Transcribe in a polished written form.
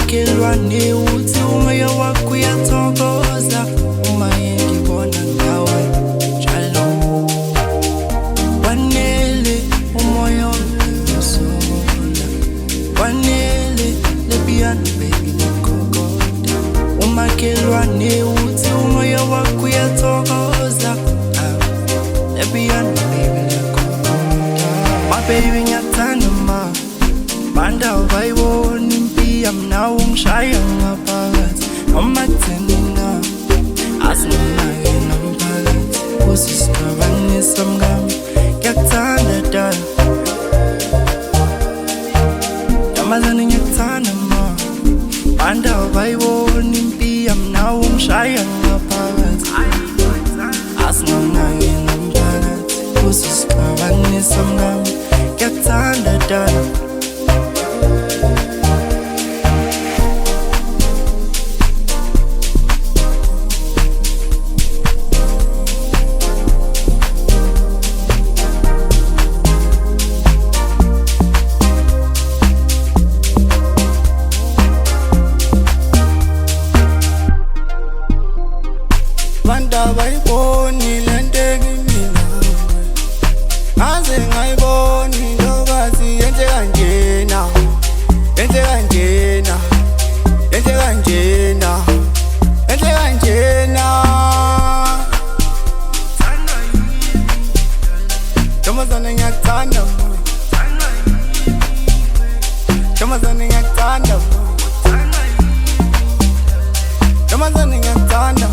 umakhelwane uthi umoya wakho uyathokoza uma ngibona ngawe njalo. Wanele umoya usola, wanele le piano baby lekhokoda. Umakhelwane uthi umoya wakho uyathokoza, le piano baby lekhokoda. My baby ngiyathanda ma banda bayibona impi amnawo ngishaya ngaphakathi amathena asinake nomphakathi usisiqabanisa mngami ngiyakuthanda dala yamazane ngiyakuthanda ma banda bayibona impi amnawo ngishaya ngaphakathi asinake nomphakathi usisiqabanisa mngami ngiyakuthanda dala. Banda bayiboni lento engimina ngaze ngayiboni ntokazi yenze kanjena, yenze kanjena, yenze kanjena, yenze kanjena. Ntombazane ngiyakuthanda ma, ntombazane ngiyakuthanda ma, ntombazane ngiyakuthanda.